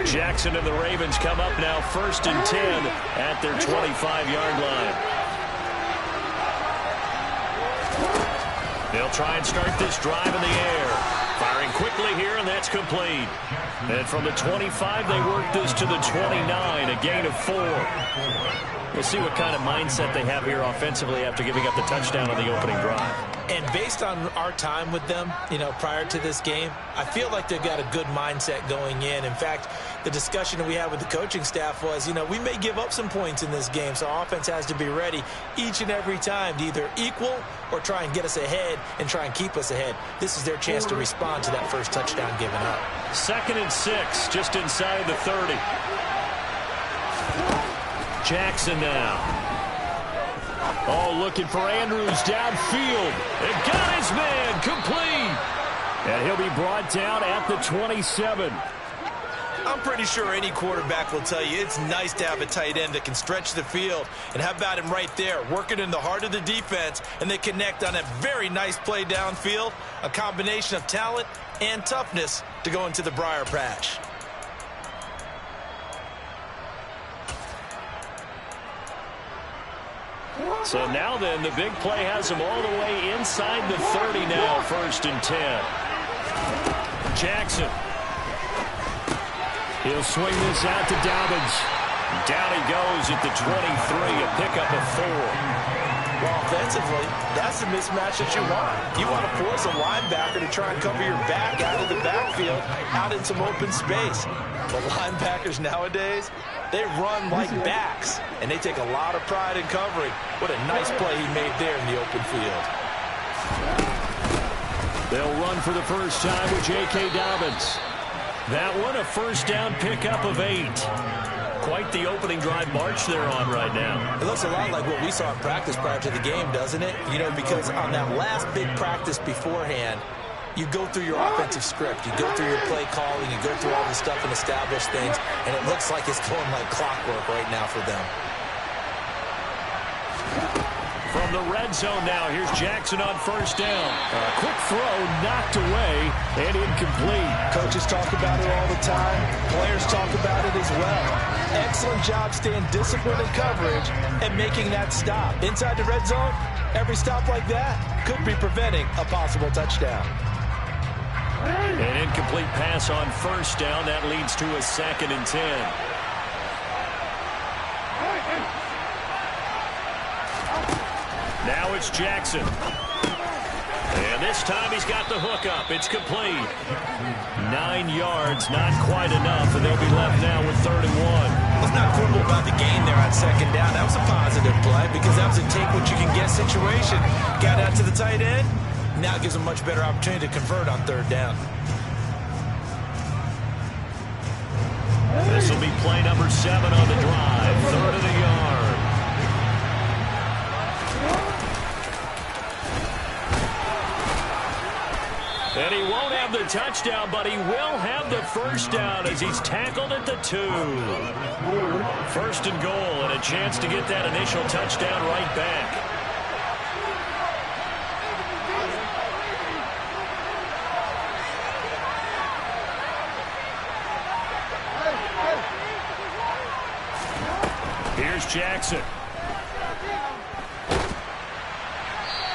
Jackson and the Ravens come up now 1st and 10 at their 25-yard line. They'll try and start this drive in the air. Firing quickly here, and that's complete. And from the 25, they work this to the 29, a gain of 4. We'll see what kind of mindset they have here offensively after giving up the touchdown on the opening drive. And based on our time with them, prior to this game, I feel like they've got a good mindset going in. In fact, the discussion that we had with the coaching staff was, we may give up some points in this game, so our offense has to be ready each and every time to either equal or try and get us ahead and try and keep us ahead. This is their chance to respond to that first touchdown given up. 2nd and 6, just inside the 30. Jackson now. Oh, looking for Andrews downfield. And got his man complete. And he'll be brought down at the 27. I'm pretty sure any quarterback will tell you it's nice to have a tight end that can stretch the field. And how about him right there, working in the heart of the defense, and they connect on a very nice play downfield, a combination of talent and toughness to go into the briar patch. So now then, the big play has him all the way inside the 30 now, 1st and 10. Jackson. He'll swing this out to Dobbins. Down he goes at the 23, a pickup of 4. Well, offensively, that's the mismatch that you want. You want to force a linebacker to try and cover your back out of the backfield, out in some open space. But linebackers nowadays, they run like backs, and they take a lot of pride in covering. What a nice play he made there in the open field. They'll run for the first time with J.K. Dobbins. That one, a first down pickup of 8. Quite the opening drive march they're on right now. It looks a lot like what we saw in practice prior to the game, doesn't it? Because on that last big practice beforehand, you go through your offensive script, you go through your play calling, you go through all the stuff and establish things, and it looks like it's going like clockwork right now for them. From the red zone now, here's Jackson on first down. A quick throw knocked away and incomplete. Coaches talk about it all the time. Players talk about it as well. Excellent job staying disciplined in coverage and making that stop. Inside the red zone, every stop like that could be preventing a possible touchdown. An incomplete pass on first down. That leads to a 2nd and 10. Now it's Jackson. And this time he's got the hook up. It's complete. 9 yards, not quite enough, and they'll be left now with 3rd and 1. Let's not quibble about the gain there on 2nd down. That was a positive play because that was a take-what-you-can-get situation. Got out to the tight end. Now it gives them a much better opportunity to convert on 3rd down. This will be play number 7 on the drive. 3rd and a yard. And he won't have the touchdown, but he will have the first down as he's tackled at the 2. 1st and goal, and a chance to get that initial touchdown right back. Here's Jackson.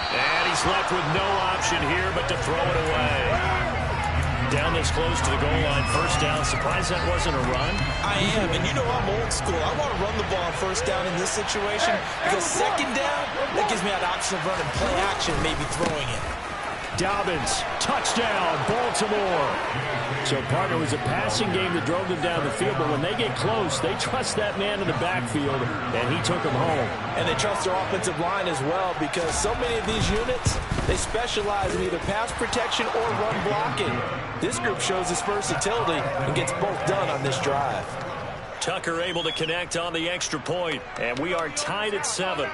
And he's left with no option here but to throw it away. Down this close to the goal line, first down. Surprised that wasn't a run? I am, and I'm old school. I want to run the ball on first down in this situation because 2nd down, that gives me that option of running play action, maybe throwing it. Dobbins, touchdown, Baltimore. So, partner, it was a passing game that drove them down the field, but when they get close, they trust that man in the backfield, and he took them home. And they trust their offensive line as well because so many of these units, they specialize in either pass protection or run blocking. This group shows its versatility and gets both done on this drive. Tucker able to connect on the extra point, and we are tied at 7.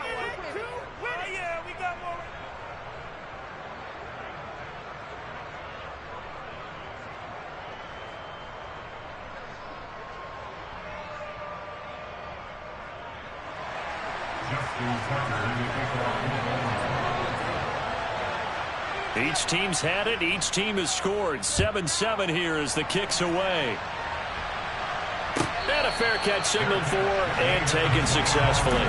Each team's had it. Each team has scored. 7-7 here as the kick's away. fair catch signaled for and taken successfully.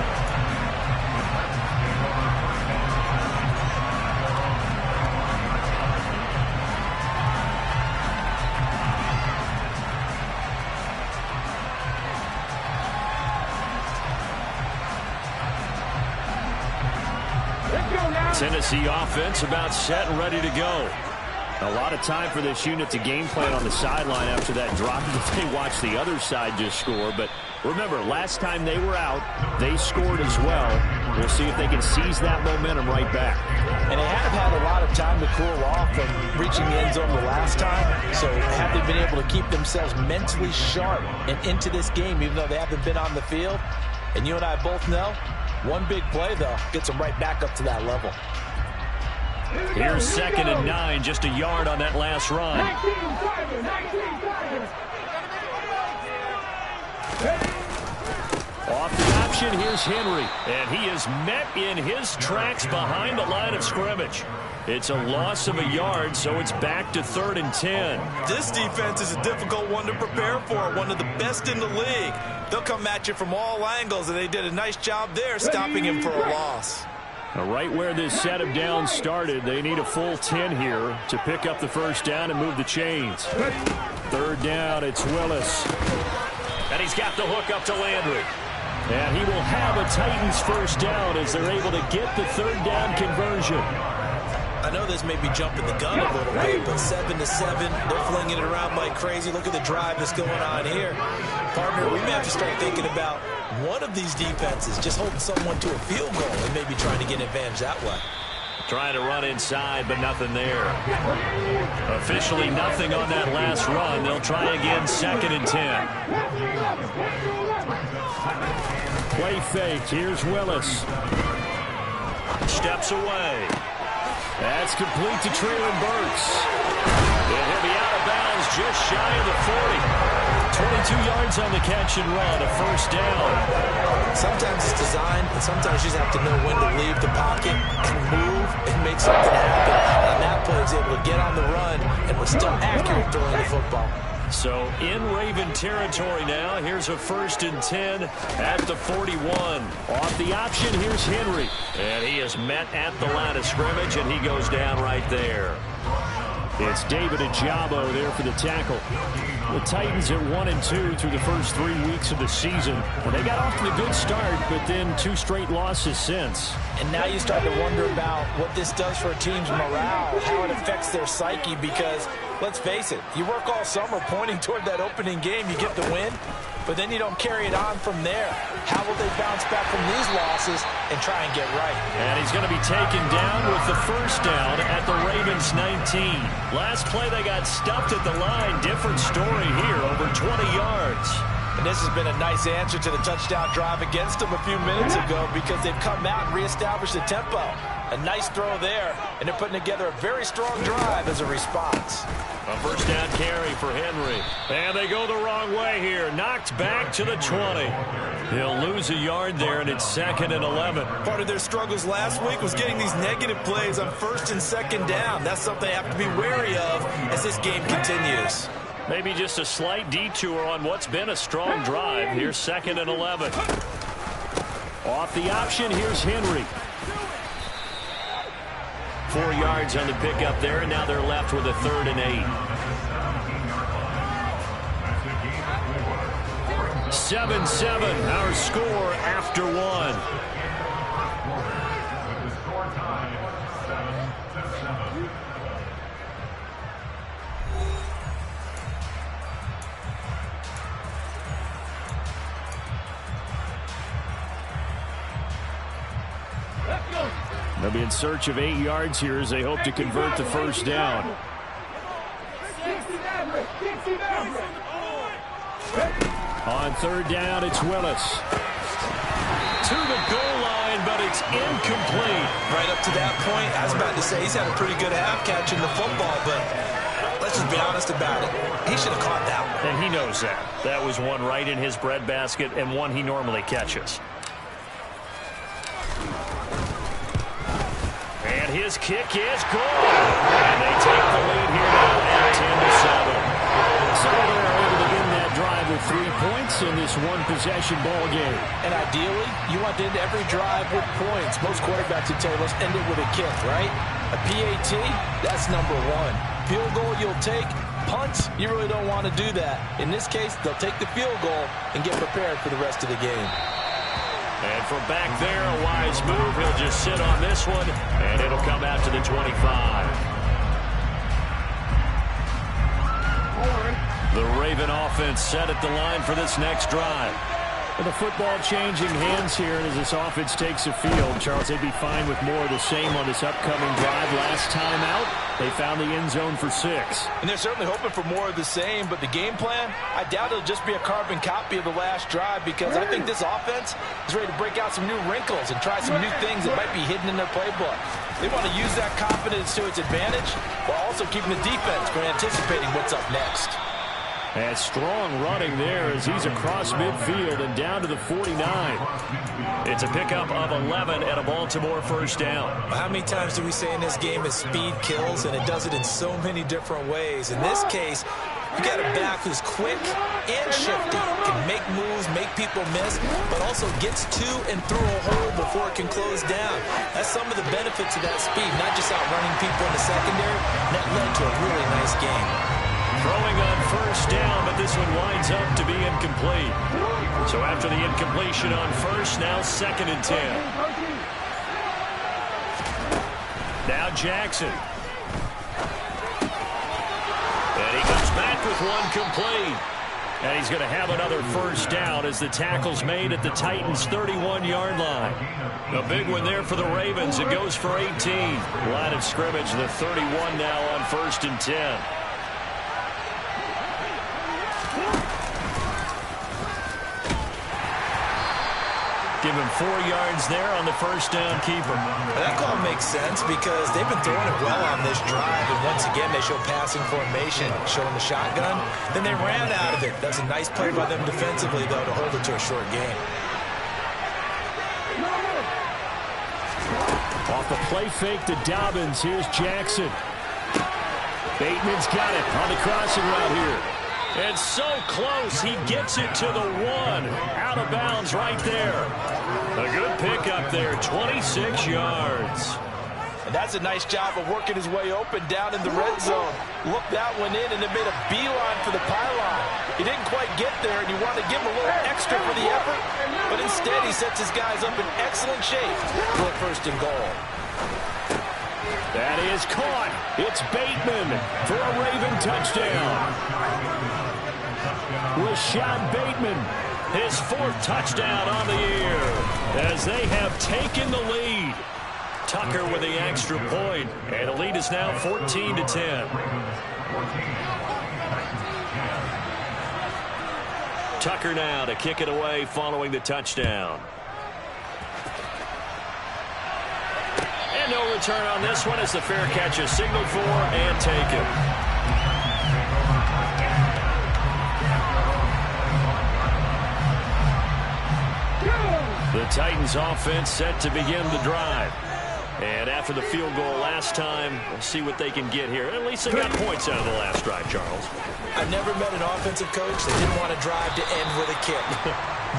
Tennessee offense about set and ready to go. A lot of time for this unit to game plan on the sideline after that drop. They watched the other side just score. But remember, last time they were out, they scored as well. We'll see if they can seize that momentum right back. And they have had a lot of time to cool off from reaching the end zone the last time. So have they been able to keep themselves mentally sharp and into this game, even though they haven't been on the field? And you and I both know, one big play, though, gets them right back up to that level. Here's 2nd and 9, just a yard on that last run. Off the option, here's Henry. And he is met in his tracks behind the line of scrimmage. It's a loss of a yard, so it's back to 3rd and 10. This defense is a difficult one to prepare for, one of the best in the league. They'll come at you from all angles, and they did a nice job there stopping him for a loss. Now, right where this set of downs started, they need a full 10 here to pick up the first down and move the chains. 3rd down, it's Willis. And he's got the hook up to Landry. And he will have a Titans first down as they're able to get the 3rd down conversion. I know this may be jumping the gun a little bit, but 7-7, they're flinging it around like crazy. Look at the drive that's going on here. Partner, we may have to start thinking about one of these defenses just holding someone to a field goal and maybe trying to get an advantage that way. Trying to run inside, but nothing there. Officially nothing on that last run. They'll try again, 2nd and 10. Play fake. Here's Willis. Steps away. That's complete to Treylon Burks. And he'll be out of bounds just shy of the 40. 22 yards on the catch and run, a first down. Sometimes it's designed, and sometimes you just have to know when to leave the pocket and move and make something happen. And that play is able to get on the run and was still accurate throwing the football. So in Raven territory now. Here's a 1st and 10 at the 41. Off the option, here's Henry. And he is met at the line of scrimmage, and he goes down right there. It's David Ojabo there for the tackle. The Titans at 1-2 through the first 3 weeks of the season. Well, they got off to a good start, but then 2 straight losses since. And now you start to wonder about what this does for a team's morale, how it affects their psyche, because let's face it, you work all summer pointing toward that opening game, you get the win, but then you don't carry it on from there. How will they bounce back from these losses and try and get right? And he's going to be taken down with the first down at the Ravens 19. Last play they got stuffed at the line. Different story here, over 20 yards. And this has been a nice answer to the touchdown drive against them a few minutes ago because they've come out and reestablished the tempo. A nice throw there, and they're putting together a very strong drive as a response. A first down carry for Henry. And they go the wrong way here. Knocked back to the 20. He'll lose a yard there, and it's 2nd and 11. Part of their struggles last week was getting these negative plays on 1st and 2nd down. That's something they have to be wary of as this game continues. Maybe just a slight detour on what's been a strong drive. Here's 2nd and 11. Off the option, here's Henry. 4 yards on the pickup there, and now they're left with a 3rd and 8. 7-7, our score after 1. They'll be in search of 8 yards here as they hope to convert the first down. On 3rd down, it's Willis. To the goal line, but it's incomplete. Right up to that point, I was about to say he's had a pretty good half catching the football, but let's just be honest about it. He should have caught that one. And he knows that. That was one right in his breadbasket and one he normally catches. And his kick is good. And they take the lead here now at 10-7. So they're able to begin that drive with 3 points. points in this one-possession ball game. And ideally, you want to end every drive with points. Most quarterbacks would tell you, let's end it with a kick, right? A PAT, that's number one. Field goal you'll take. Punts, you really don't want to do that. In this case, they'll take the field goal and get prepared for the rest of the game. And from back there, a wise move. He'll just sit on this one, and it'll come out to the 25. The Raven offense set at the line for this next drive. And the football changing hands here as this offense takes the field. Charles, they'd be fine with more of the same on this upcoming drive. Last time out, they found the end zone for 6. And they're certainly hoping for more of the same, but the game plan, I doubt it'll just be a carbon copy of the last drive, because I think this offense is ready to break out some new wrinkles and try some new things that might be hidden in their playbook. They want to use that confidence to its advantage while also keeping the defense from anticipating what's up next. And strong running there as he's across midfield and down to the 49. It's a pickup of 11 and a Baltimore first down. How many times do we say in this game that speed kills, and it does it in so many different ways? In this case, you got a back who's quick and shifty, can make moves, make people miss, but also gets to and through a hole before it can close down. That's some of the benefits of that speed, not just outrunning people in the secondary. And that led to a really nice game. Throwing on first down, but this one winds up to be incomplete. So after the incompletion on first, now 2nd and 10. Now Jackson. And he comes back with one complete. And he's going to have another first down as the tackle's made at the Titans' 31-yard line. A big one there for the Ravens. It goes for 18. Line of scrimmage, the 31 now on 1st and 10. Give him 4 yards there on the first down keeper. That call makes sense because they've been throwing it well on this drive, and once again they show passing formation, showing the shotgun. Then they ran out of it. That's a nice play by them defensively, though, to hold it to a short game. Off the play fake to Dobbins. Here's Jackson. Bateman's got it on the crossing route here. And so close, he gets it to the 1. Out of bounds right there. A good pickup there, 26 yards. And that's a nice job of working his way open down in the red zone. Looked that one in and then made a beeline for the pylon. He didn't quite get there, and you want to give him a little extra for the effort, but instead he sets his guys up in excellent shape for a 1st and goal. That is caught. It's Bateman for a Raven touchdown. Rashad Bateman, his 4th touchdown on the year as they have taken the lead. Tucker with the extra point, and the lead is now 14-10. Tucker now to kick it away following the touchdown. And no return on this one as the fair catch is signaled for and taken. The Titans offense set to begin the drive. And after the field goal last time, we'll see what they can get here. At least they got points out of the last drive, Charles. I've never met an offensive coach that didn't want to drive to end with a kick.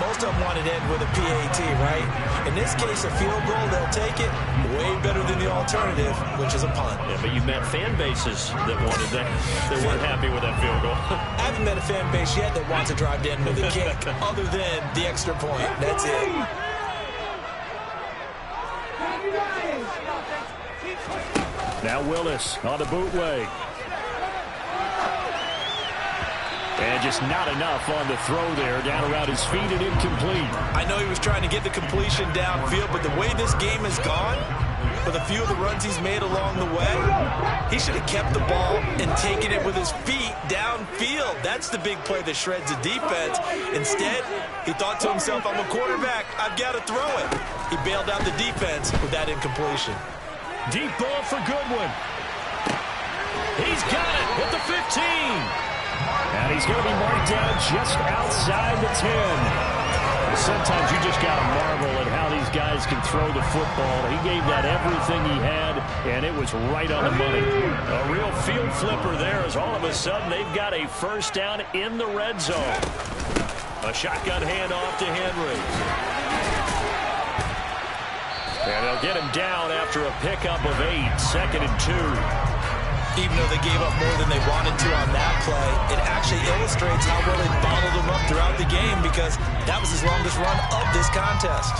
Most of them wanted to end with a PAT, right? In this case, a field goal, they'll take it. Way better than the alternative, which is a punt. Yeah, but you've met fan bases that wanted that. They weren't happy with that field goal. I haven't met a fan base yet that wants to drive to end with a kick, other than the extra point. That's it. Now Willis on the bootleg. And just not enough on the throw there. Down around his feet and incomplete. I know he was trying to get the completion downfield, but the way this game has gone, with a few of the runs he's made along the way, he should have kept the ball and taken it with his feet downfield. That's the big play that shreds the defense. Instead, he thought to himself, I'm a quarterback, I've got to throw it. He bailed out the defense with that incompletion. Deep ball for Goodwin. He's got it at the 15. And he's going to be marked down just outside the 10. Sometimes you just got to marvel at how these guys can throw the football. He gave that everything he had, and it was right on the money. A real field flipper there as all of a sudden they've got a first down in the red zone. A shotgun handoff to Henry. And they'll get him down after a pickup of 8, 2nd and 2. Even though they gave up more than they wanted to on that play, it actually illustrates how well they bottled him up throughout the game because that was his longest run of this contest.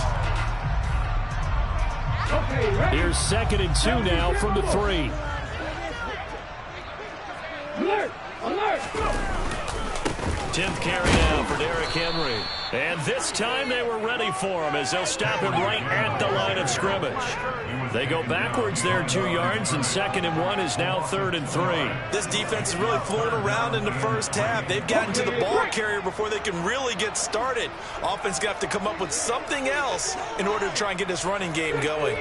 Here's 2nd and 2 now from the 3. Alert! Alert! 10th carry now for Derrick Henry. And this time they were ready for him as they'll stop him right at the line of scrimmage. They go backwards there 2 yards, and 2nd and 1 is now 3rd and 3. This defense is really floating around in the first half. They've gotten to the ball carrier before they can really get started. Offense got to come up with something else in order to try and get this running game going.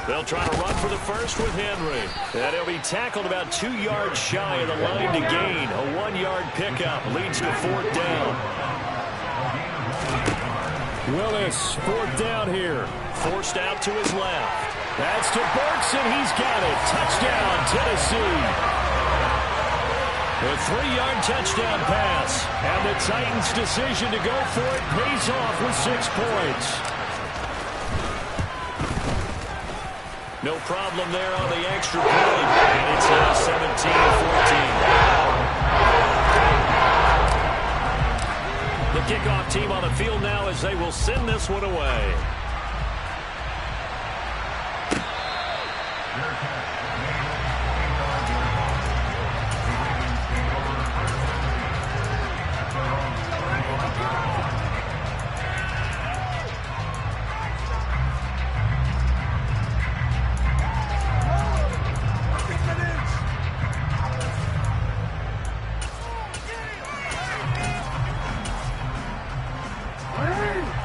They'll try to run for the first with Henry. And he'll be tackled about 2 yards shy of the line to gain. A 1-yard pickup leads to 4th down. Willis, 4th down here. Forced out to his left. That's to Burks, and he's got it. Touchdown, Tennessee. A 3-yard touchdown pass. And the Titans' decision to go for it pays off with 6 points. No problem there on the extra point. And it's now 17-14. The kickoff team on the field now as they will send this one away.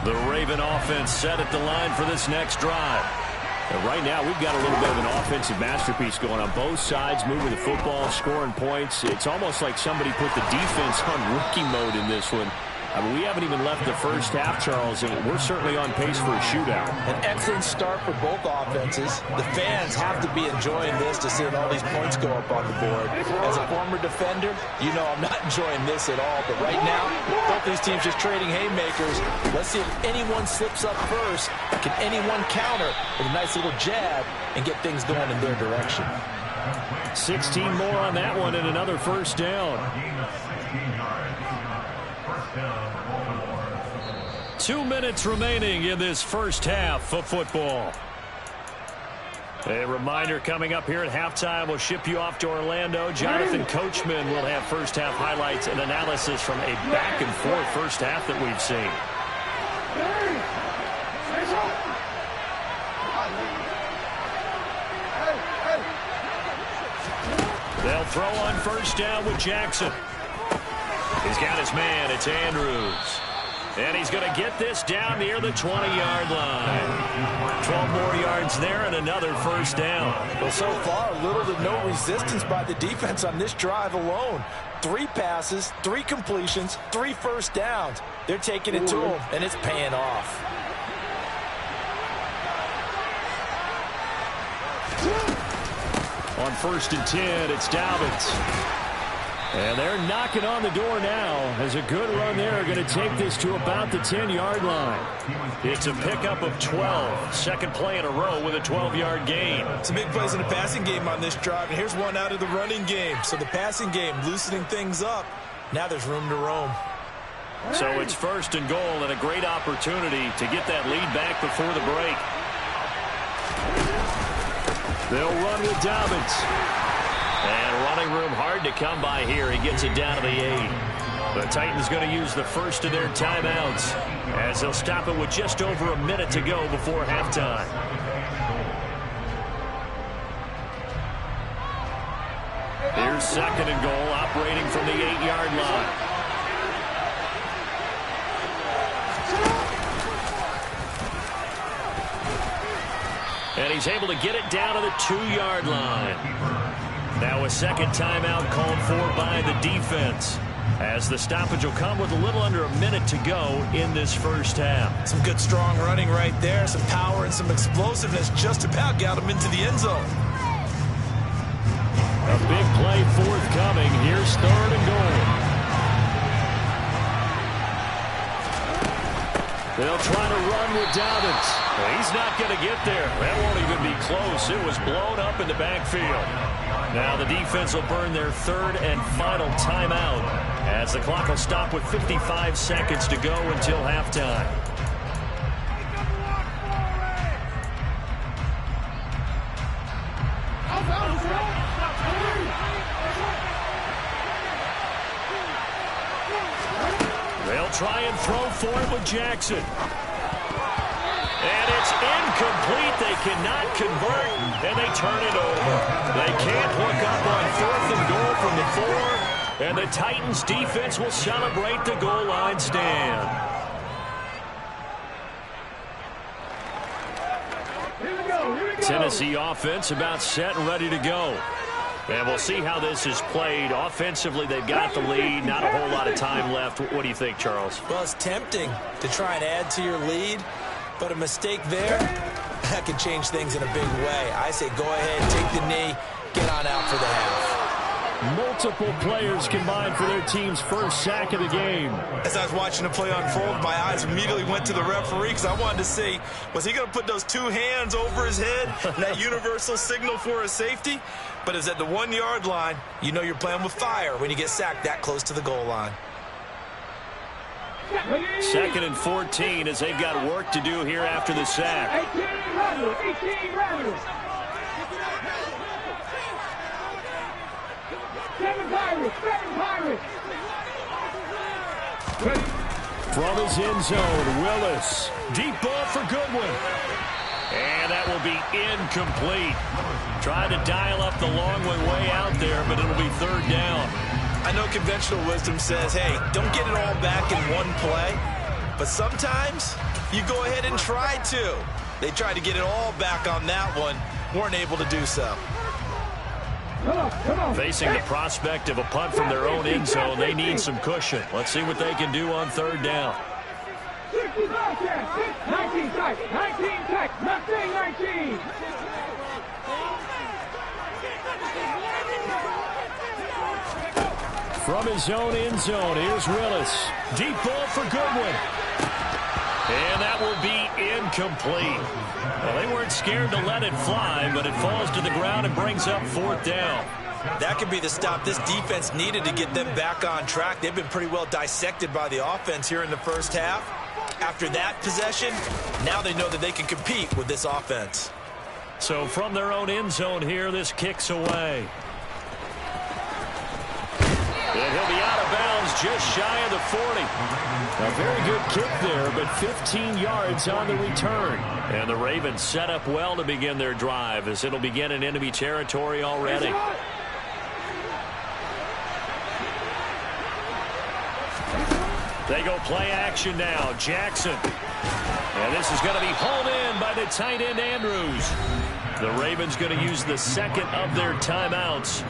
The Raven offense set at the line for this next drive. And right now, we've got a little bit of an offensive masterpiece going on both sides, moving the football, scoring points. It's almost like somebody put the defense on rookie mode in this one. I mean, we haven't even left the first half, Charles, and we're certainly on pace for a shootout. An excellent start for both offenses. The fans have to be enjoying this to see all these points go up on the board. As a former defender, you know I'm not enjoying this at all. But right now, both these teams just trading haymakers. Let's see if anyone slips up first. Can anyone counter with a nice little jab and get things going in their direction? 16 more on that one and another first down. 2 minutes remaining in this first half of football. A reminder coming up here at halftime, we'll ship you off to Orlando. Jonathan Coachman will have first half highlights and analysis from a back and forth first half that we've seen. They'll throw on first down with Jackson. He's got his man. It's Andrews. And he's going to get this down near the 20-yard line. 12 more yards there and another first down. Well, so far, little to no resistance by the defense on this drive alone. 3 passes, 3 completions, 3 first downs. They're taking it to him, and it's paying off. On 1st and 10, it's Dobbins. And they're knocking on the door now as a good run there. Going to take this to about the 10-yard line. It's a pickup of 12. Second play in a row with a 12-yard gain. Some big plays in the passing game on this drive, and here's one out of the running game. So the passing game loosening things up. Now there's room to roam. So it's 1st and goal and a great opportunity to get that lead back before the break. They'll run with Dobbins. And running room hard to come by here. He gets it down to the 8. The Titans going to use the first of their timeouts as they'll stop it with just over a minute to go before halftime. Here's 2nd and goal, operating from the 8-yard line. And he's able to get it down to the 2-yard line. Now a second timeout called for by the defense, as the stoppage will come with a little under a minute to go in this first half. Some good strong running right there, some power and some explosiveness just about got him into the end zone. forthcoming. Here's 3rd and goal. They'll try to run with Dobbins. He's not going to get there. That won't even be close. It was blown up in the backfield. Now the defense will burn their 3rd and final timeout as the clock will stop with 55 seconds to go until halftime. They'll try and throw for it with Jackson. And it's incomplete. They cannot convert, and they turn it over. They can't hook up on 4th and goal from the 4, and the Titans defense will celebrate the goal line stand. Tennessee offense about set and ready to go. And we'll see how this is played. Offensively, they've got the lead. Not a whole lot of time left. What do you think, Charles? Well, it's tempting to try and add to your lead, but a mistake there, that can change things in a big way. I say go ahead, take the knee, get on out for the half. Multiple players combined for their team's first sack of the game. As I was watching the play unfold, my eyes immediately went to the referee because I wanted to see, was he going to put those 2 hands over his head, that universal signal for a safety? But it's at the 1-yard line. You know you're playing with fire when you get sacked that close to the goal line. 2nd and 14 as they've got work to do here after the sack. 18 runners. 7 Pirates. From his end zone, Willis. Deep ball for Goodwin. And that will be incomplete. Trying to dial up the long way out there, but it'll be 3rd down. I know conventional wisdom says, hey, don't get it all back in one play. But sometimes you go ahead and try to. They tried to get it all back on that one. Weren't able to do so. Facing the prospect of a punt from their own end zone, they need some cushion. Let's see what they can do on 3rd down. 19 sacks, 19. From his own end zone, here's Willis. Deep ball for Goodwin. And that will be incomplete. Well, they weren't scared to let it fly, but it falls to the ground and brings up 4th down. That could be the stop this defense needed to get them back on track. They've been pretty well dissected by the offense here in the first half. After that possession, now they know that they can compete with this offense. So from their own end zone here, this kicks away. And he'll be out of bounds just shy of the 40. A very good kick there, but 15 yards on the return. And the Ravens set up well to begin their drive as it'll begin in enemy territory already. They go play action now. Jackson. And this is going to be hauled in by the tight end Andrews. The Ravens going to use the 2nd of their timeouts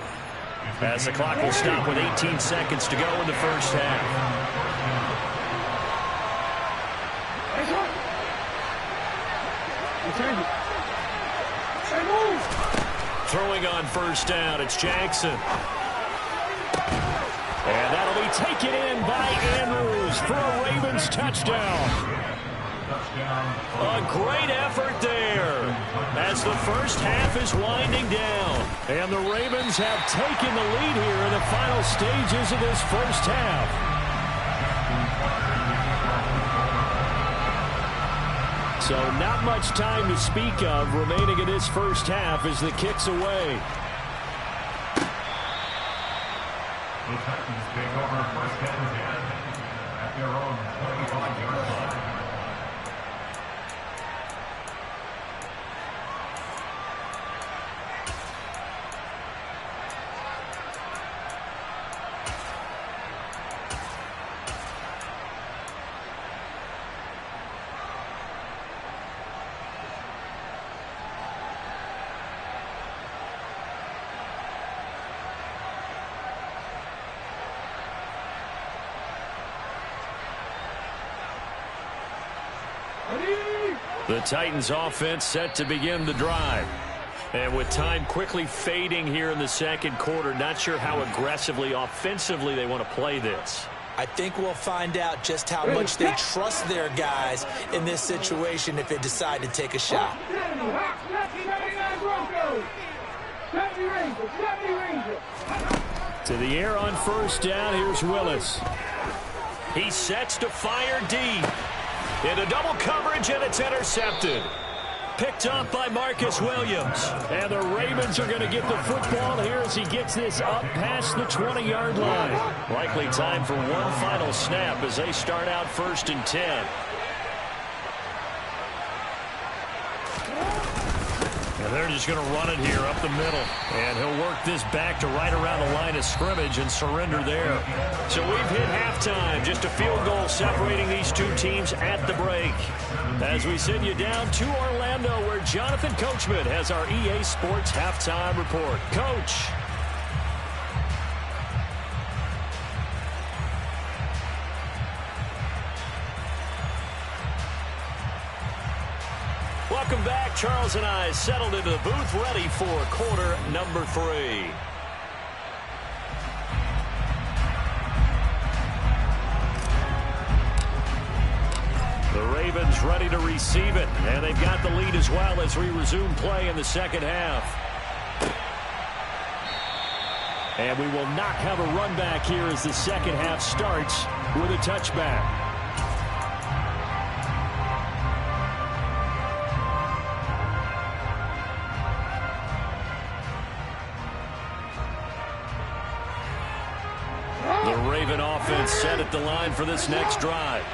as the clock will stop with 18 seconds to go in the first half. Throwing on 1st down, it's Jackson. And that'll be taken in by Andrews for a Ravens touchdown. A great effort there as the first half is winding down. And the Ravens have taken the lead here in the final stages of this first half. So not much time to speak of remaining in this first half as the kick's away. The Titans take over 1st and 10 at their own 25-yard line. The Titans offense set to begin the drive. And with time quickly fading here in the second quarter, not sure how aggressively, offensively they want to play this. I think we'll find out just how much they trust their guys in this situation if they decide to take a shot. To the air on first down, here's Willis. He sets to fire deep. Into double coverage, and it's intercepted. Picked up by Marcus Williams. And the Ravens are going to get the football here as he gets this up past the 20-yard line. Likely time for one final snap as they start out 1st and 10. And they're just going to run it here up the middle. And he'll work this back to right around the line of scrimmage and surrender there. So we've hit halftime. Just a field goal separating these two teams at the break. As we send you down to Orlando, where Jonathan Coachman has our EA Sports Halftime Report. Coach. Welcome back. Charles and I settled into the booth, ready for quarter number 3. The Ravens ready to receive it, and they've got the lead as well as we resume play in the second half. And we will not have a run back here as the second half starts with a touchback. The Raven offense set at the line for this next drive.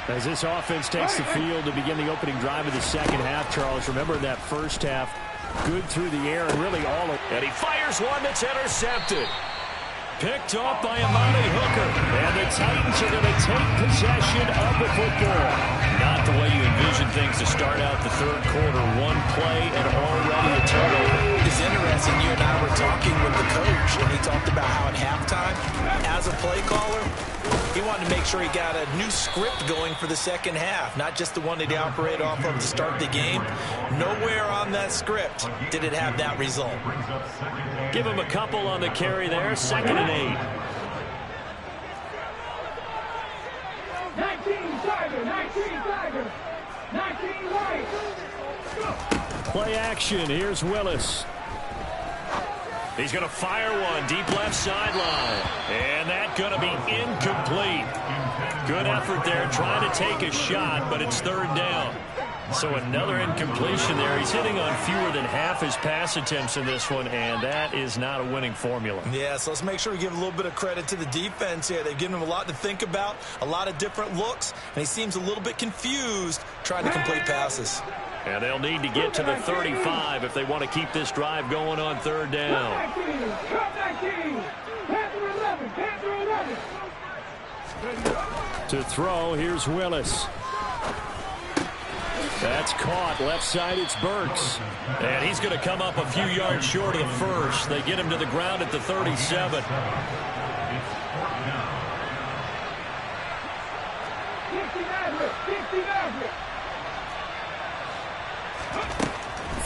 As this offense takes the field to begin the opening drive of the second half, Charles, remember that first half, good through the air and really all of... And he fires one that's intercepted. Picked off by Amani Hooker. And the Titans are going to take possession of the football. Not the way you envision things to start out the third quarter. One play and already a turnover. It's interesting. You and I were talking with the coach, and he talked about how at halftime, as a play caller, he wanted to make sure he got a new script going for the second half, not just the one that he operated off of to start the game. Nowhere on that script did it have that result. Give him a couple on the carry there, 2nd and 8. 19 Tiger, 19 Tiger, 19 White. Play action. Here's Willis. He's going to fire one deep left sideline. And that's going to be incomplete. Good effort there trying to take a shot, but it's 3rd down. So another incompletion there. He's hitting on fewer than half his pass attempts in this one, and that is not a winning formula. Yeah, so let's make sure we give a little bit of credit to the defense here. They've given him a lot to think about, a lot of different looks, and he seems a little bit confused trying to complete passes. And they'll need to get to the 35 if they want to keep this drive going on 3rd down. To throw, here's Willis. That's caught. Left side, it's Burks. And he's going to come up a few yards short of the first. They get him to the ground at the 37.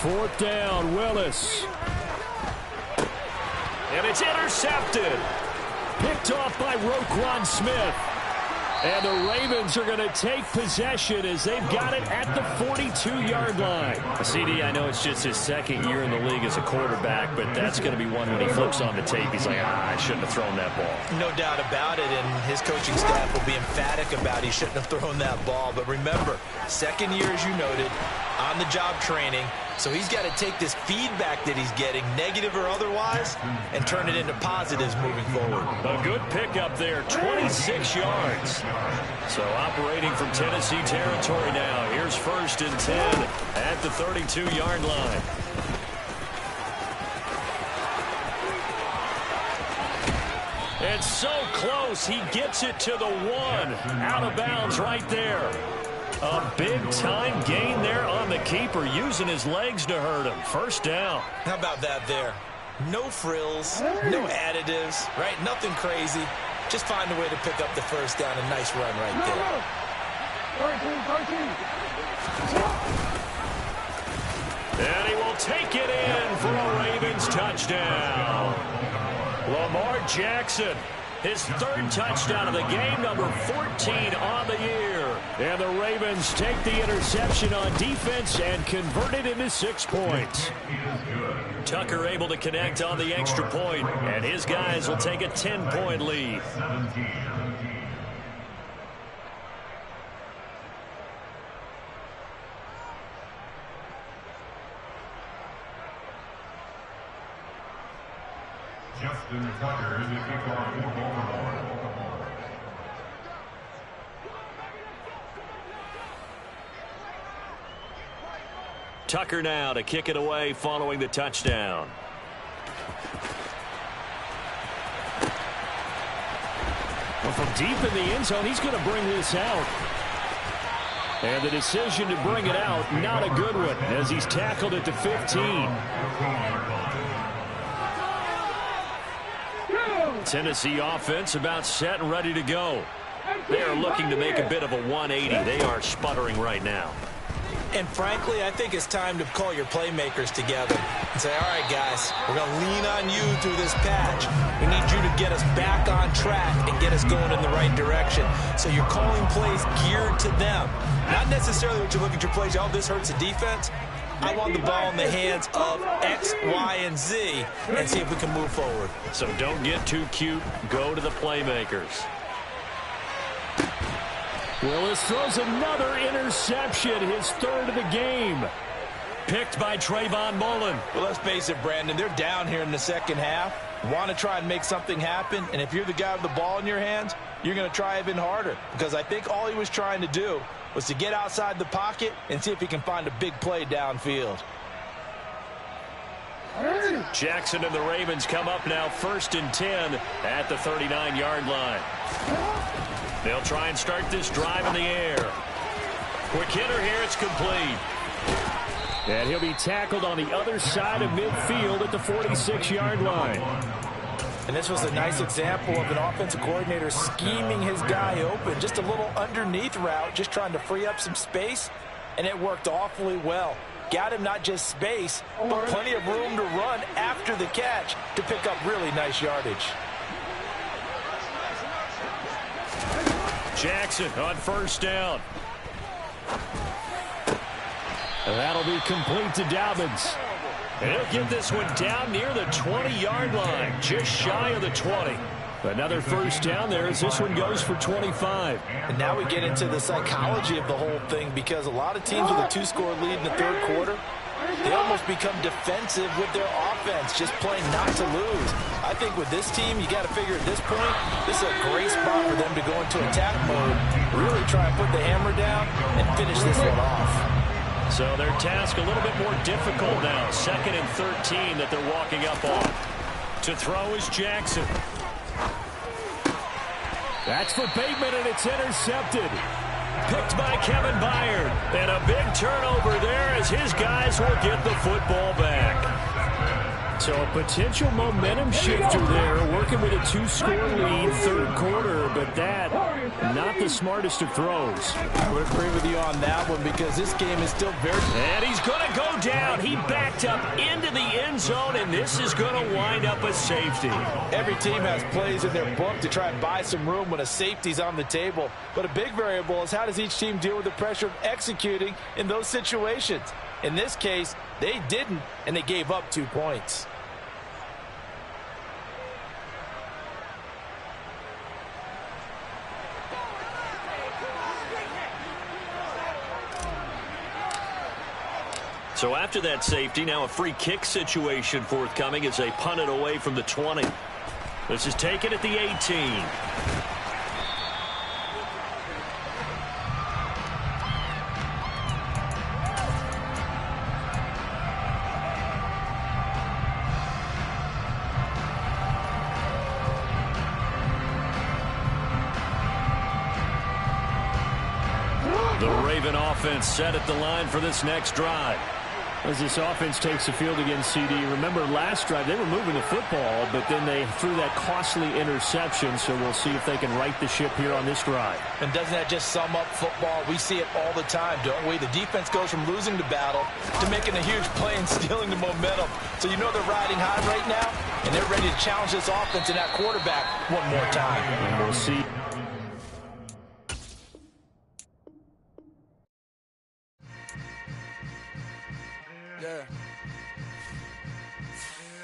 4th down, Willis. And it's intercepted. Picked off by Roquan Smith. And the Ravens are going to take possession as they've got it at the 42-yard line. CD, I know it's just his 2nd year in the league as a quarterback, but that's going to be one when he flips on the tape. He's like, I shouldn't have thrown that ball. No doubt about it, and his coaching staff will be emphatic about he shouldn't have thrown that ball. But remember, 2nd year, as you noted, on-the-job training. So he's got to take this feedback that he's getting, negative or otherwise, and turn it into positives moving forward. A good pickup there, 26 yards. So operating from Tennessee territory now. Here's 1st and 10 at the 32-yard line. And so close, he gets it to the 1. Out of bounds right there. A big-time gain there on the keeper, using his legs to hurt him. 1st down. How about that there? No frills, no additives, right? Nothing crazy. Just find a way to pick up the 1st down. A nice run right there. 13. And he will take it in for a Ravens touchdown. Lamar Jackson, his third touchdown of the game, number 14 on the year. And the Ravens take the interception on defense and convert it into 6 points. Tucker able to connect on the extra point, and his guys will take a 10-point lead. Justin Tucker is the kickoff for Baltimore. Tucker now to kick it away following the touchdown. Well, from deep in the end zone, he's going to bring this out. And the decision to bring it out, not a good one, as he's tackled at the 15. Tennessee offense about set and ready to go. They are looking to make a bit of a 180. They are sputtering right now. And frankly, I think it's time to call your playmakers together and say, all right, guys, we're going to lean on you through this patch. We need you to get us back on track and get us going in the right direction. So you're calling plays geared to them. Not necessarily what you look at your plays, oh, this hurts the defense. I want the ball in the hands of X, Y, and Z and see if we can move forward. So don't get too cute. Go to the playmakers. Willis throws another interception, his third of the game. Picked by Trayvon Mullen. Well, let's face it, Brandon, they're down here in the second half. Want to try and make something happen, and if you're the guy with the ball in your hands, you're going to try even harder, because I think all he was trying to do was to get outside the pocket and see if he can find a big play downfield. Jackson and the Ravens come up now 1st and 10 at the 39-yard line. They'll try and start this drive in the air. Quick hitter here, it's complete. And he'll be tackled on the other side of midfield at the 46-yard line. And this was a nice example of an offensive coordinator scheming his guy open. Just a little underneath route, just trying to free up some space, and it worked awfully well. Got him not just space, but plenty of room to run after the catch to pick up really nice yardage. Jackson on 1st down. And that'll be complete to Dobbins. And he'll get this one down near the 20-yard line, just shy of the 20. Another 1st down there as this one goes for 25. And now we get into the psychology of the whole thing, because a lot of teams with a 2-score lead in the third quarter, they almost become defensive with their offense, just playing not to lose. I think with this team, you got to figure at this point, this is a great spot for them to go into attack mode, really try and put the hammer down and finish this one off. So their task a little bit more difficult now. 2nd and 13 that they're walking up on. To throw is Jackson. That's for Bateman, and it's intercepted. Picked by Kevin Byard. And a big turnover there as his guys will get the football back. So a potential momentum shifter there, working with a 2-score lead, third quarter, but that, not the smartest of throws. I would agree with you on that one, because this game is still very... And he's going to go down. He backed up into the end zone, and this is going to wind up a safety. Every team has plays in their book to try and buy some room when a safety's on the table. But a big variable is how does each team deal with the pressure of executing in those situations. In this case, they didn't, and they gave up 2 points. So after that safety, now a free kick situation forthcoming as they punt it away from the 20. This is taken at the 18. The Raven offense set at the line for this next drive. As this offense takes the field against CD, remember last drive they were moving the football, but then they threw that costly interception, so we'll see if they can right the ship here on this drive. And doesn't that just sum up football? We see it all the time, don't we? The defense goes from losing the battle to making a huge play and stealing the momentum. So you know they're riding high right now, and they're ready to challenge this offense and that quarterback one more time. And we'll see. Yeah.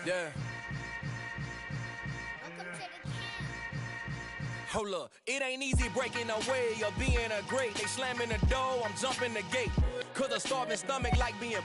Yeah. Hold up, it ain't easy breaking away or being a great. They slamming the door, I'm jumping the gate. Cause a starving stomach like being